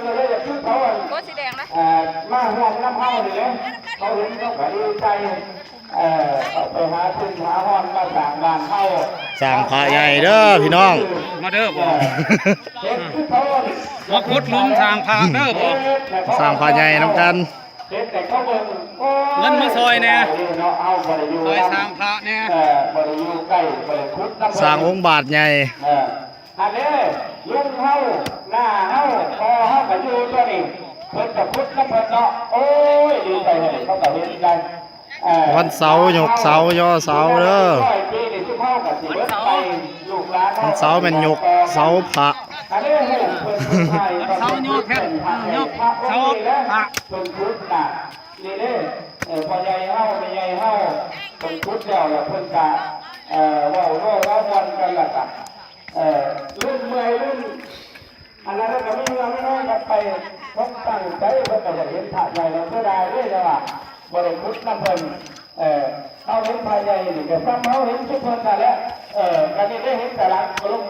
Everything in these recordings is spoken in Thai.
โก้สีแดงนะมาห่วงน้ำเข้าเลยเขาเห็นเขาก็ดีใจไปหาขึ้นหาห้อนมาสั่งงานเข้าสั่งพระใหญ่เด้อพี่น้องมาเด้อบ่มาขุดหลุมสร้างพระเด้อบ่สั่งพระใหญ่น้ำกันเงินมาซอยแน่ซอยสร้างพระแน่สร้างองค์บาทใหญ่อันนี้ลุงเฮาหน้าเฮาพอเฮากับยูตัวนี้เพิ่นกับพุทธน้ำเพิ่นเนาะโอ้ยดีใจเลยเขากับเห็นกันวันเสาร์ยกเสาย่อเสาเด้อวันเสาร์เป็นยกเสาพระเสาโยกแค่โยกเสาพระเพิ่นพุทธน่ะนี่เด้พอใหญ่เฮาไม่ใหญ่เฮาเพิ่นพุทธแล้วล่ะเพิ่นกะว่าโลกว่าวันกันล่ะจ้ะรุ่นเมื่อยรุ่นอันนั้นก็ไม่เราไม่น้อยกันไปต้องตั้งใจเพื่อจะเห็นพระใหญ่เราเพื่อได้ด้วยนะว่าบริพุทธน้ำเพิ่นเขาเห็นพระใหญ่นี่ก็ซ้ำเขาเห็นทุกคนนั่นแหละการนี้ได้เห็นแต่ลักลุก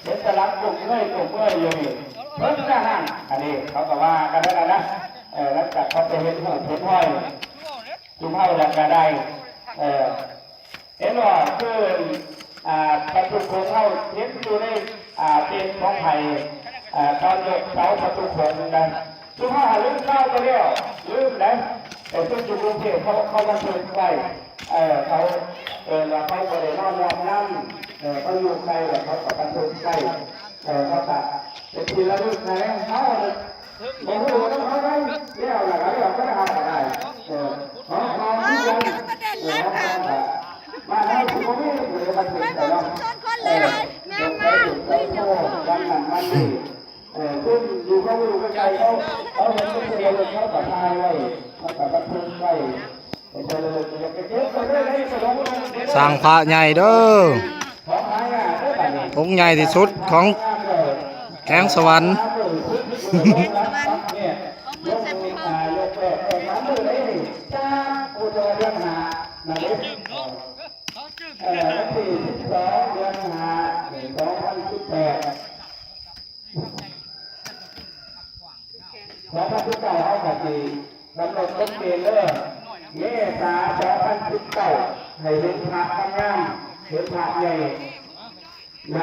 เห็นแต่ลักลุกเมื่อยอยู่นี่เพิ่นก็นั่นอันนี้เขาก็ว่ากันแล้วนะแล้วจากเขาไปเห็นหัวเห็นห้อยจุ่มห้อยแล้วก็ได้เห็นว่าคือประตูโค้งเข้าเห็นอยู่ในเป็นของไทยตอนยกเสาประตูโค้งกันทุกข้าลืมเข้าไปแล้วลืมนะแต่ซึ่งจุดกรุงเทพเขาบันทึกไว้เขาเราเขาบริโภคน้ำเขาอยู่ไกลแต่เขาบันทึกไว้เขาตัดเป็นทีละลึกนะเขาบอกว่าเขาได้เรียกอะไรเราก็ได้อะไรเขาที่ยังมาได้ทุกคนไม่ได้บันทึกแต่เรางานมากเลยเนาะวันนั้นมันนี่ซึ่งอยู่เขาอยู่ใกล้เขาเห็นเป็นเดียวเขาตัดทายไว้เขาตัดบันทึกไว้สร้างพระใหญ่เด้อองค์ใหญ่ที่สุดของแข้งสวรรค์2019เอาแบบนี้กำหนดต้นเดือนเลยเมษา2019ให้เห็นพระงามเห็นพระใหญ่ใน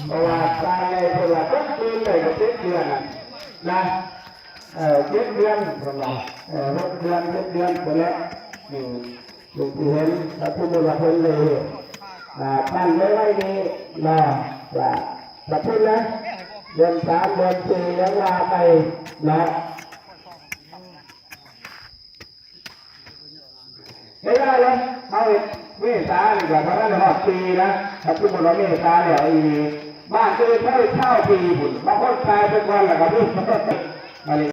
ประวัติศาสตร์ในประวัติต้นเดือนเลยกับ7 เดือนนะ7 เดือนสำหรับ6 เดือน7 เดือนไปแล้วดูที่เห็นพระพุทธรูปเลยตั้งไว้ดีนะพระพุทธนะเดือน3 เดือน4ยังว่าไปนะไม่ได้เลยเขาเมษาหรือว่าเขาได้หอดปีนะถ้าพูดว่าเมษาเนี่ยบ้านคือเขาเช่าปีบุญบางคนตายไปก่อนแหละครับพี่